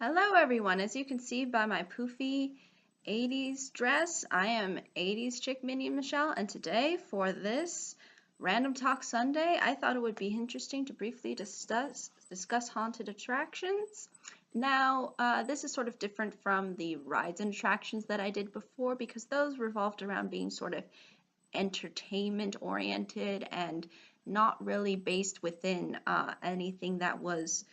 Hello everyone, as you can see by my poofy 80s dress, I am 80s chick Minion Michelle, and today for this Random Talk Sunday, I thought it would be interesting to briefly discuss haunted attractions. Now, this is sort of different from the rides and attractions that I did before because those revolved around being sort of entertainment oriented and not really based within anything that was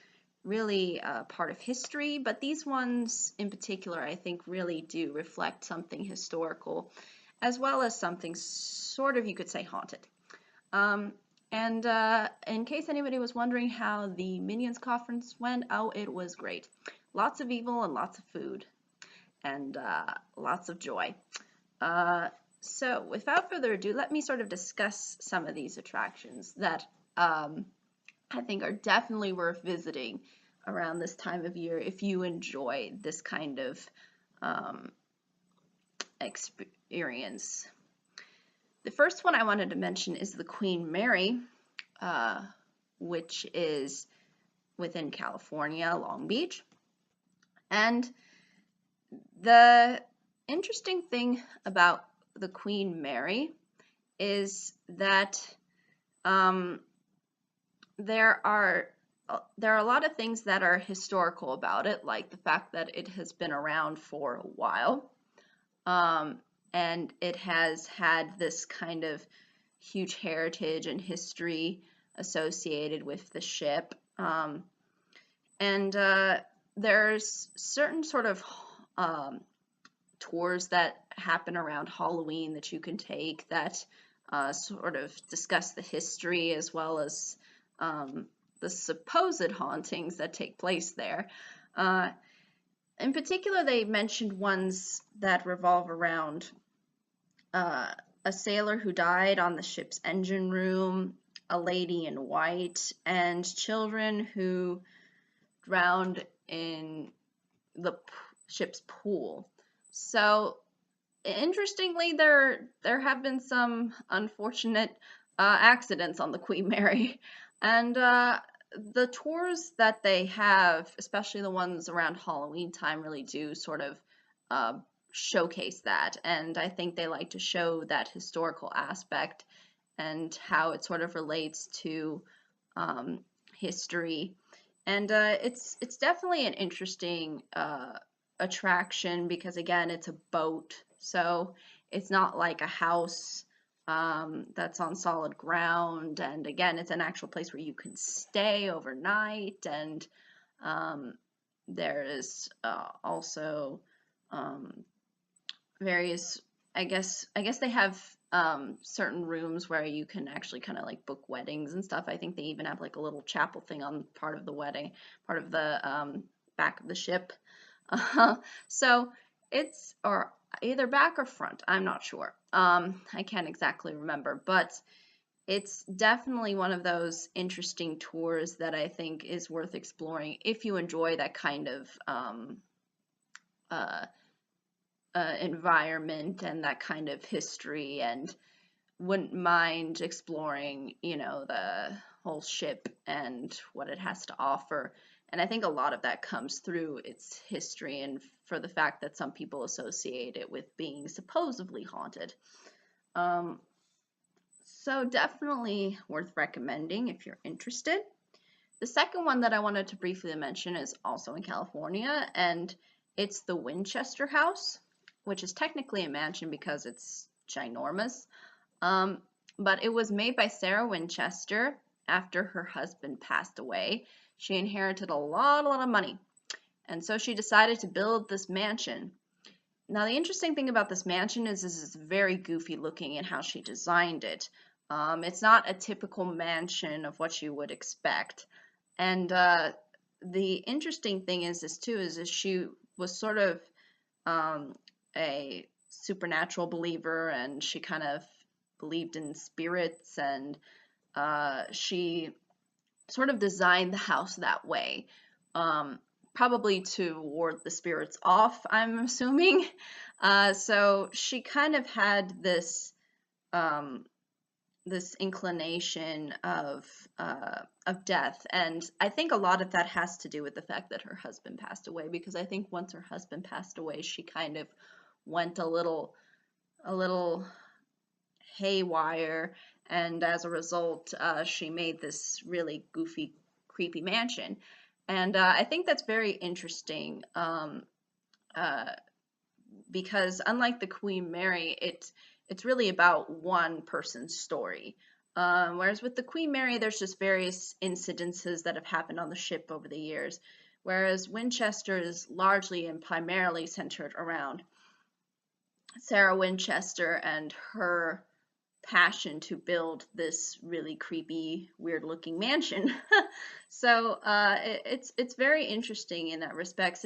really part of history, but these ones in particular I think really do reflect something historical as well as something sort of, you could say, haunted. And in case anybody was wondering how the Minions conference went, oh, it was great. Lots of evil and lots of food and lots of joy. So without further ado, let me sort of discuss some of these attractions that I think are definitely worth visiting around this time of year if you enjoy this kind of experience. The first one I wanted to mention is the Queen Mary, which is within California, Long Beach. And the interesting thing about the Queen Mary is that there are a lot of things that are historical about it, like the fact that it has been around for a while, and it has had this kind of huge heritage and history associated with the ship. And there's certain sort of tours that happen around Halloween that you can take that sort of discuss the history as well as the supposed hauntings that take place there. In particular, they mentioned ones that revolve around a sailor who died on the ship's engine room, a lady in white, and children who drowned in the ship's pool. So, interestingly, there have been some unfortunate accidents on the Queen Mary, and the tours that they have, especially the ones around Halloween time, really do sort of showcase that, and I think they like to show that historical aspect and how it sort of relates to history. And it's definitely an interesting attraction because, again, it's a boat, so it's not like a house that's on solid ground, and again, it's an actual place where you can stay overnight, and there is also various, I guess they have certain rooms where you can actually kind of like book weddings and stuff. I think they even have like a little chapel thing on part of the wedding, part of the back of the ship. So it's, or either back or front, I'm not sure. I can't exactly remember, but it's definitely one of those interesting tours that I think is worth exploring if you enjoy that kind of environment and that kind of history and wouldn't mind exploring, you know, the whole ship and what it has to offer. And I think a lot of that comes through its history and for the fact that some people associate it with being supposedly haunted. So definitely worth recommending if you're interested. The second one that I wanted to briefly mention is also in California, and it's the Winchester House, which is technically a mansion because it's ginormous. But it was made by Sarah Winchester after her husband passed away. She inherited a lot of money, and so she decided to build this mansion. Now, the interesting thing about this mansion is it's very goofy looking in how she designed it. It's not a typical mansion of what you would expect. And the interesting thing is this too, is she was sort of a supernatural believer, and she kind of believed in spirits, and she sort of designed the house that way, probably to ward the spirits off, I'm assuming. So she kind of had this this inclination of of death. And I think a lot of that has to do with the fact that her husband passed away, because I think once her husband passed away, she kind of went a little haywire, and as a result, she made this really goofy, creepy mansion. And I think that's very interesting, uh, because unlike the Queen Mary, it's really about one person's story. Whereas with the Queen Mary, there's just various incidences that have happened on the ship over the years. Whereas Winchester is largely and primarily centered around Sarah Winchester and her passion to build this really creepy, weird-looking mansion. So it's very interesting in that respects.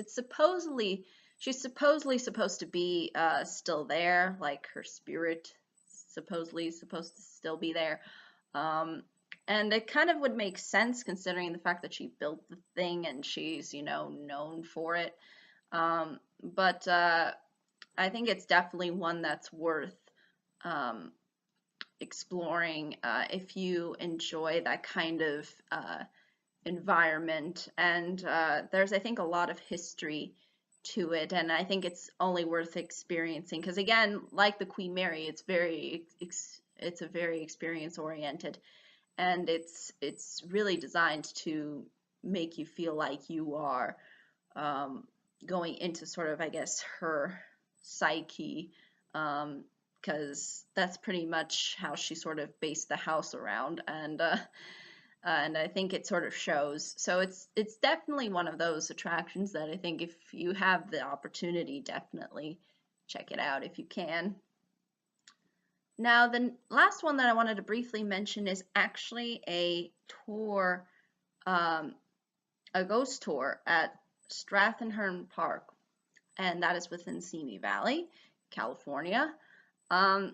She's supposedly supposed to be still there, like her spirit supposedly is supposed to still be there. And it kind of would make sense considering the fact that she built the thing and she's, known for it. But I think it's definitely one that's worth um, exploring if you enjoy that kind of environment. And there's, I think, a lot of history to it, and I think it's only worth experiencing because, again, like the Queen Mary, it's a very experience oriented, and it's really designed to make you feel like you are going into sort of, I guess, her psyche, because that's pretty much how she sort of based the house around, and I think it sort of shows. So it's definitely one of those attractions that I think if you have the opportunity, definitely check it out if you can. Now, the last one that I wanted to briefly mention is actually a tour, a ghost tour at Strathenhern Park, and that is within Simi Valley, California. And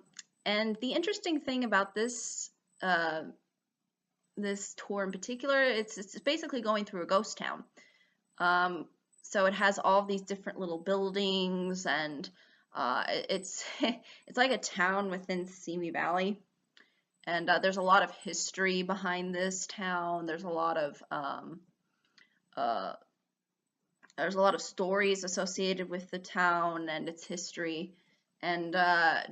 the interesting thing about this this tour in particular, it's basically going through a ghost town. So it has all these different little buildings, and it's it's like a town within Simi Valley. And there's a lot of history behind this town. Uh, there's a lot of stories associated with the town and its history. And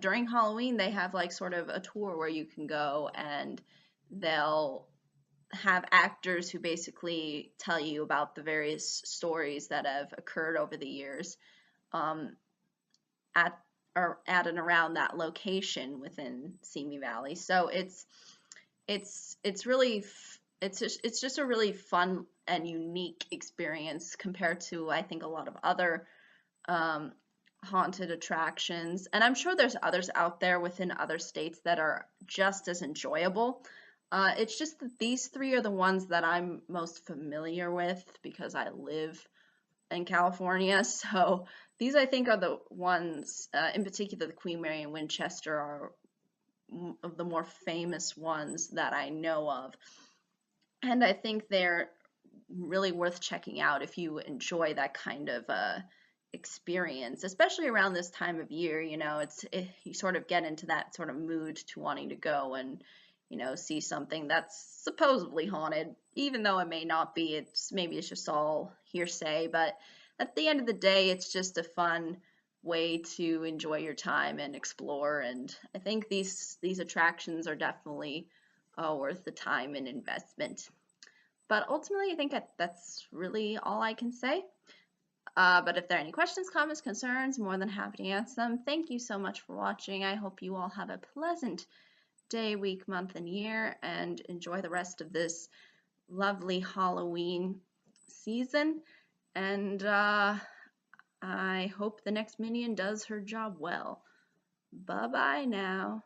during Halloween, they have like sort of a tour where you can go, and they'll have actors who basically tell you about the various stories that have occurred over the years at and around that location within Simi Valley. So it's really it's just a really fun and unique experience compared to, I think, a lot of other haunted attractions. And I'm sure there's others out there within other states that are just as enjoyable. It's just that these three are the ones that I'm most familiar with because I live in California. So these, I think, are the ones, in particular, the Queen Mary and Winchester are of the more famous ones that I know of. And I think they're really worth checking out if you enjoy that kind of experience, especially around this time of year. You sort of get into that sort of mood to wanting to go and see something that's supposedly haunted, even though it may not be. Maybe it's just all hearsay, but at the end of the day, it's just a fun way to enjoy your time and explore. And I think these attractions are definitely worth the time and investment. But ultimately, I think that's really all I can say. But if there are any questions, comments, concerns, more than happy to answer them. Thank you so much for watching. I hope you all have a pleasant day, week, month, and year, and enjoy the rest of this lovely Halloween season. And I hope the next minion does her job well. Bye-bye now.